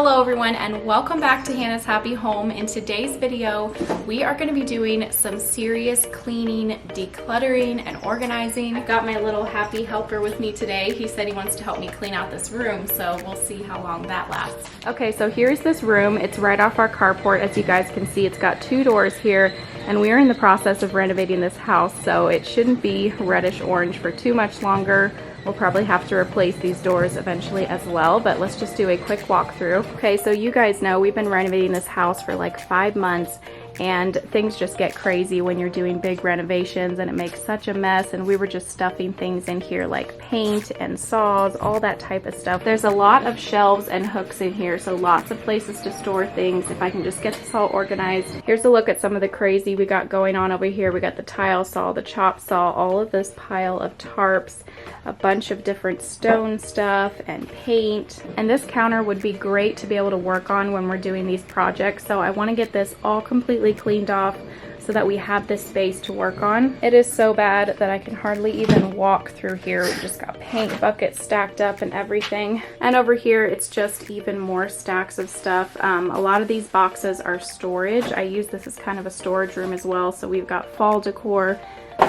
Hello everyone and welcome back to Hannah's Happy Home. In today's video, we are going to be doing some serious cleaning, decluttering, and organizing. I've got my little happy helper with me today. He said he wants to help me clean out this room, so we'll see how long that lasts. Okay, so here's this room. It's right off our carport. As you guys can see, it's got two doors here, and we are in the process of renovating this house, so it shouldn't be reddish orange for too much longer. We'll probably have to replace these doors eventually as well, but let's just do a quick walkthrough. Okay, so you guys know we've been renovating this house for like 5 months, and things just get crazy when you're doing big renovations and it makes such a mess, and we were just stuffing things in here like paint and saws, all that type of stuff. There's a lot of shelves and hooks in here, so lots of places to store things. If I can just get this all organized. Here's a look at some of the crazy we got going on over here. We got the tile saw, the chop saw, all of this pile of tarps, a bunch of different stone stuff and paint. And this counter would be great to be able to work on when we're doing these projects, so I want to get this all completely cleaned off so that we have this space to work on. It is so bad that I can hardly even walk through here. We just got paint buckets stacked up and everything. And over here, it's just even more stacks of stuff. A lot of these boxes are storage. I use this as kind of a storage room as well. So we've got fall decor,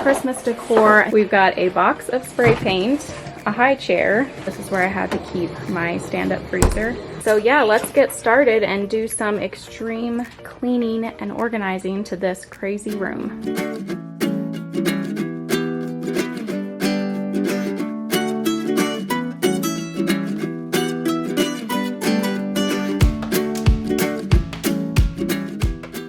Christmas decor. We've got a box of spray paint, a high chair. This is where I had to keep my stand-up freezer. So yeah, let's get started and do some extreme cleaning and organizing to this crazy room.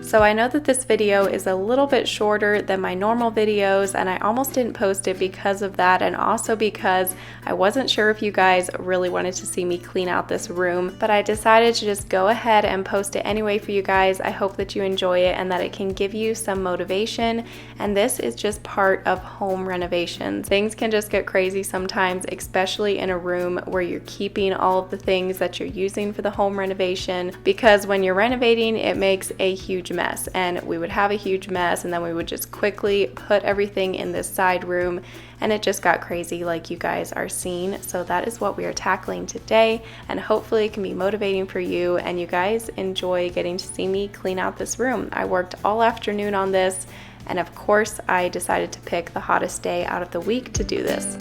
So I know that this video is a little bit shorter than my normal videos, and I almost didn't post it because of that, and also because I wasn't sure if you guys really wanted to see me clean out this room, but I decided to just go ahead and post it anyway for you guys. I hope that you enjoy it and that it can give you some motivation, and this is just part of home renovations. Things can just get crazy sometimes, especially in a room where you're keeping all of the things that you're using for the home renovation, because when you're renovating, it makes a huge mess. And we would have a huge mess, and then we would just quickly put everything in this side room, and it just got crazy like you guys are seeing. So that is what we are tackling today, and hopefully it can be motivating for you and you guys enjoy getting to see me clean out this room. I worked all afternoon on this, and of course I decided to pick the hottest day out of the week to do this.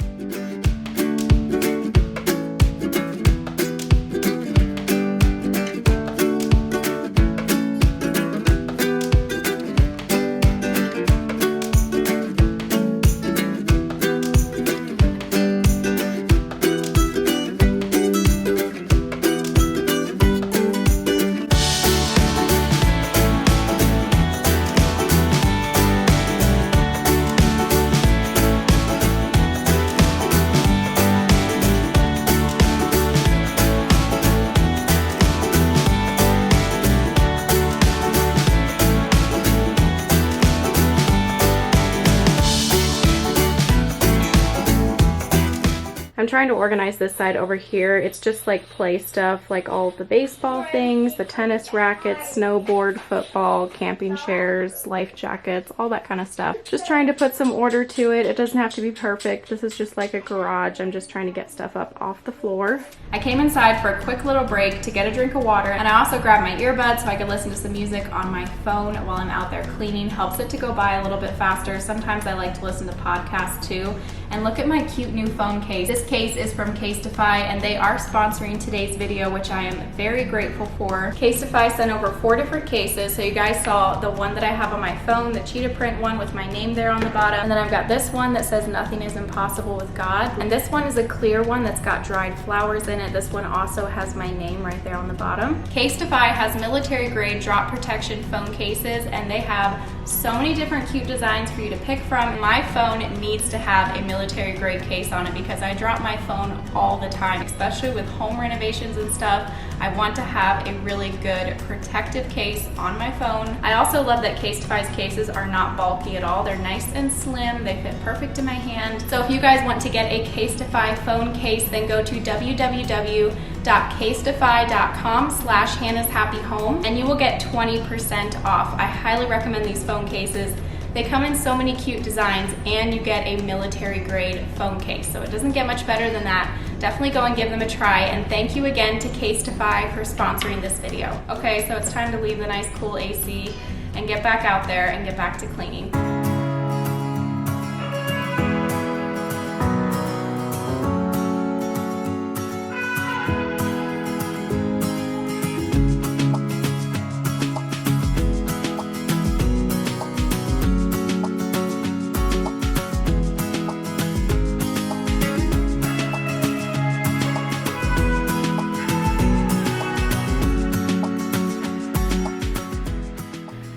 I'm trying to organize this side over here. It's just like play stuff, like all of the baseball things, the tennis rackets, snowboard, football, camping chairs, life jackets, all that kind of stuff. Just trying to put some order to it. It doesn't have to be perfect. This is just like a garage. I'm just trying to get stuff up off the floor. I came inside for a quick little break to get a drink of water, and I also grabbed my earbuds so I could listen to some music on my phone while I'm out there cleaning. Helps it to go by a little bit faster. Sometimes I like to listen to podcasts too. And look at my cute new phone case. This case is from Casetify, and they are sponsoring today's video, which I am very grateful for. Casetify sent over 4 different cases. So you guys saw the one that I have on my phone, the cheetah print one with my name there on the bottom. And then I've got this one that says nothing is impossible with God. And this one is a clear one that's got dried flowers in it. This one also has my name right there on the bottom. Casetify has military grade drop protection phone cases, and they have so many different cute designs for you to pick from. My phone needs to have a military grade case on it because I drop my phone all the time, especially with home renovations and stuff. I want to have a really good protective case on my phone. I also love that Casetify's cases are not bulky at all. They're nice and slim. They fit perfect in my hand. So if you guys want to get a Casetify phone case, then go to www.casetify.com/HannahsHappyHome and you will get 20% off. I highly recommend these phone cases. They come in so many cute designs, and you get a military grade phone case. So it doesn't get much better than that. definitely go and give them a try. And thank you again to Casetify for sponsoring this video. Okay, so it's time to leave the nice cool AC and get back out there and get back to cleaning.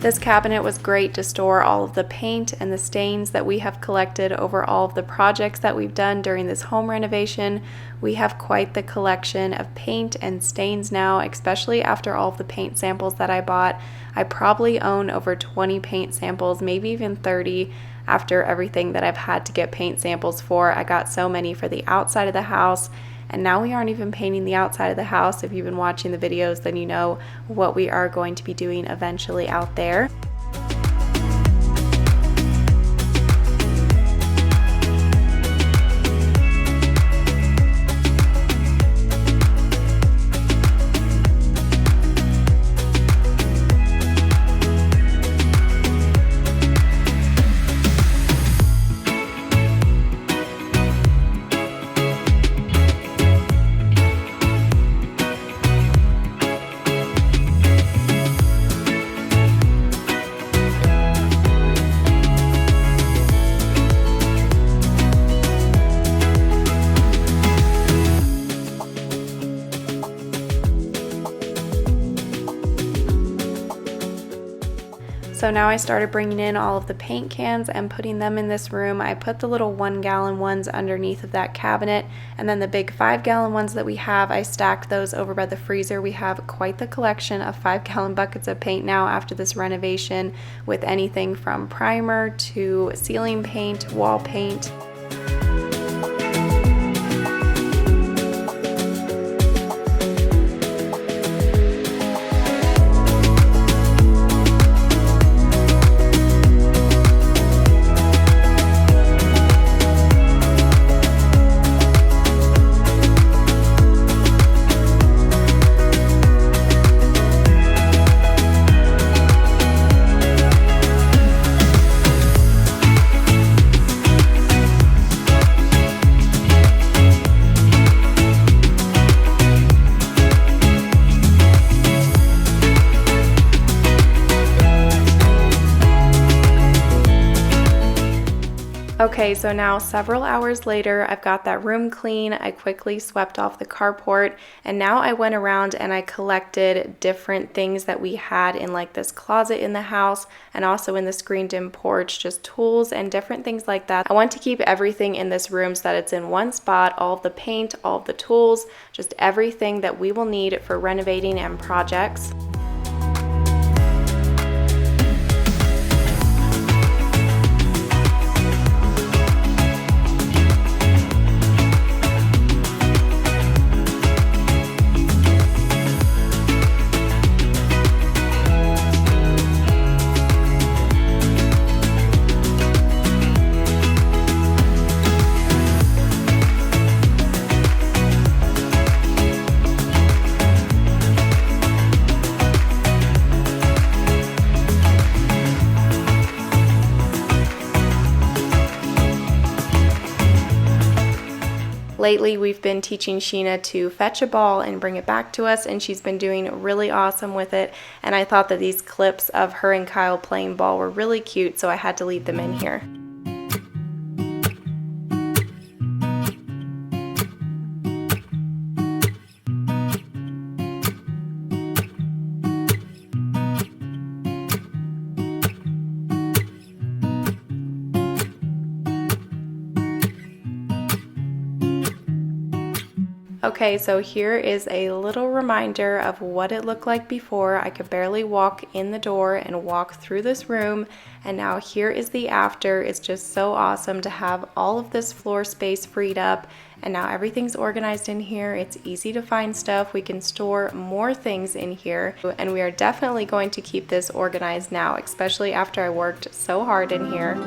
This cabinet was great to store all of the paint and the stains that we have collected over all of the projects that we've done during this home renovation. We have quite the collection of paint and stains now, especially after all of the paint samples that I bought. I probably own over 20 paint samples, maybe even 30 after everything that I've had to get paint samples for. I got so many for the outside of the house. And now we aren't even painting the outside of the house. If you've been watching the videos, then you know what we are going to be doing eventually out there. So now I started bringing in all of the paint cans and putting them in this room. I put the little 1-gallon ones underneath of that cabinet, and then the big 5-gallon ones that we have, I stacked those over by the freezer. We have quite the collection of 5-gallon buckets of paint now after this renovation, with anything from primer to ceiling paint, wall paint. Okay, so now several hours later, I've got that room clean. I quickly swept off the carport, and now I went around and I collected different things that we had in like this closet in the house and also in the screened-in porch, just tools and different things like that. I want to keep everything in this room so that it's in one spot, all of the paint, all of the tools, just everything that we will need for renovating and projects. Lately, we've been teaching Sheena to fetch a ball and bring it back to us, and she's been doing really awesome with it. And I thought that these clips of her and Kyle playing ball were really cute, so I had to leave them in here. Okay, so here is a little reminder of what it looked like before. I could barely walk in the door and walk through this room, and now here is the after. It's just so awesome to have all of this floor space freed up, and now everything's organized in here. It's easy to find stuff. We can store more things in here, and we are definitely going to keep this organized now, especially after I worked so hard in here.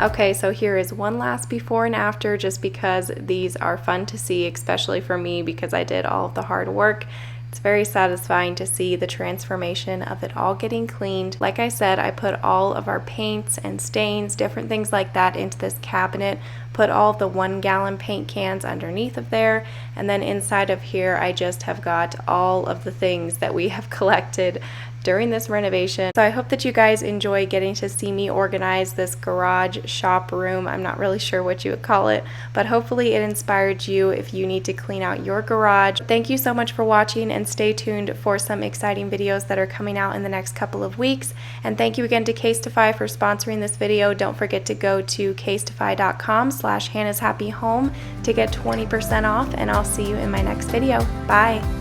Okay, so here is one last before and after, just because these are fun to see, especially for me because I did all of the hard work. It's very satisfying to see the transformation of it all getting cleaned. Like I said, I put all of our paints and stains, different things like that into this cabinet, put all of the 1-gallon paint cans underneath of there, and then inside of here I just have got all of the things that we have collected during this renovation. So I hope that you guys enjoy getting to see me organize this garage shop room. I'm not really sure what you would call it, but hopefully it inspired you if you need to clean out your garage. Thank you so much for watching, and stay tuned for some exciting videos that are coming out in the next couple of weeks. And thank you again to Casetify for sponsoring this video. Don't forget to go to casetify.com/HannahsHappyHome to get 20% off, and I'll see you in my next video. Bye!